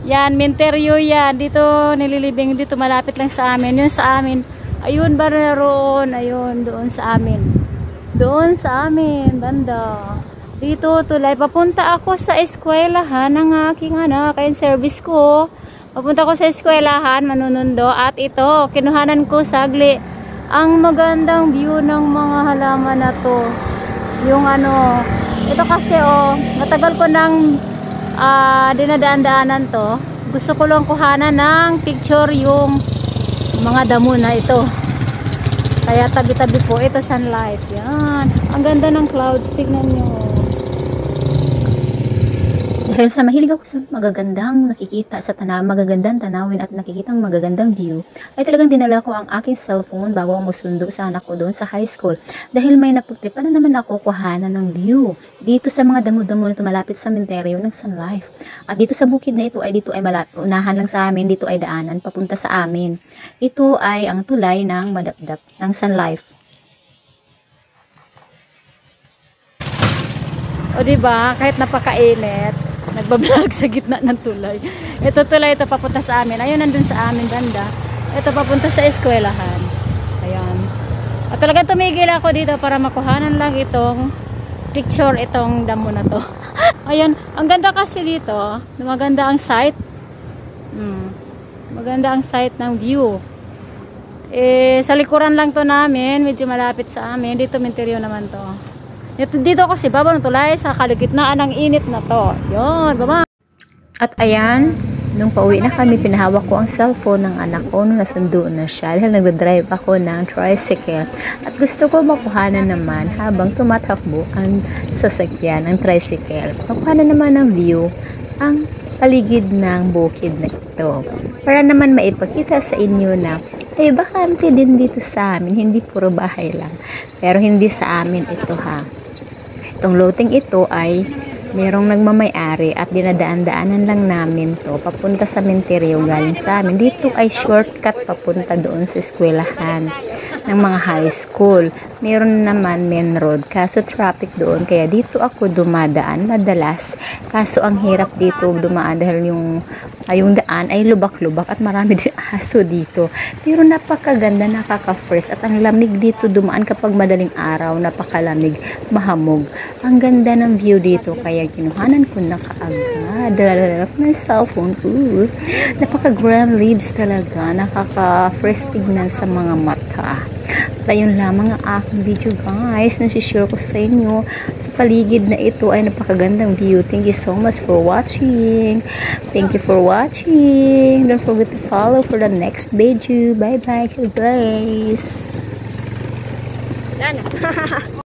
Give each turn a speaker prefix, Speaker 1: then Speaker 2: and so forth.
Speaker 1: Yan, Minteryo yan. Dito nililibing, dito malapit lang sa amin. Yun sa amin. Ayun ba naroon? Ayun, doon sa amin. Doon sa amin, banda. Dito tulay. Papunta ako sa eskwelahan ng aking anak. Ayun, service ko. Papunta ko sa eskwelahan, Manunundo. At ito, kinuhanan ko sagli. Ang magandang view ng mga halaman na to. Yung ano, ito kasi matagal ko nang dinadaan-daanan to. Gusto ko lang kuhanan ng picture yung mga damo na ito. Kaya tabi-tabi po ito sunlight. Yan. Ang ganda ng clouds. Tignan nyo.
Speaker 2: Dahil sa mahilig ako sa magagandang nakikita sa magagandang tanawin at nakikitang magagandang view, ay talagang dinala ko ang aking cellphone bago ako musundo sa anak ko doon sa high school. Dahil may napagtipan na naman ako kuhanan ng view dito sa mga damo-damo na malapit sa cemetery ng Sun Life. At dito sa bukid na ito ay unahan lang sa amin, dito ay daanan papunta sa amin. Ito ay ang tulay ng Madapdap ng Sun Life.
Speaker 1: O diba, kahit napakainit, nagbablog sa gitna ng tulay. Ito tulay, ito papunta sa amin. Ayun, nandun sa amin, banda. Ito papunta sa eskwelahan. Ayan. At talagang tumigil ako dito para makuhanan lang itong picture, itong damo na to. Ayan, ang ganda kasi dito. Maganda ang sight. Maganda ang sight ng view. Sa likuran lang to namin, medyo malapit sa amin. Dito Minteryo naman to. Dito kasi baba ng tulay sa kalagitnaan ng init na to. Yun, baba.
Speaker 2: At ayan, nung pauwi na kami, pinahawak ko ang cellphone ng anak ko nung nasundo na siya dahil nagdadrive ako ng tricycle. At gusto ko makuhanan naman habang tumatakbo ang sasakyan ng tricycle. Makuhanan naman ng view ang paligid ng bukid na ito. Para naman maipakita sa inyo na ay bakante din dito sa amin, hindi puro bahay lang. Pero hindi sa amin ito ha. Itong loting ito ay merong nagmamay-ari at dinadaan-daanan lang namin to papunta sa Minteryo galing sa amin. Dito ay shortcut papunta doon sa eskwelahan ng mga high school. Meron naman main road kaso traffic doon kaya dito ako dumadaan madalas. Kaso ang hirap dito dumaan dahil yung daan ay lubak-lubak at marami din aso dito. Pero napakaganda, nakaka-fresh at ang lamig dito dumaan kapag madaling araw, napakalamig, mahamog. Ang ganda ng view dito kaya kinuhanan ko na kaagad. Dala-dala ko ng cellphone. Napaka-grand leaves talaga, nakaka-fresh tignan sa mga mata. At ayun lamang ang aking video guys, nasishare ko sa inyo sa paligid na ito ay napakagandang view. Thank you so much for watching. Thank you for watching. Don't forget to follow for the next video. Bye bye guys.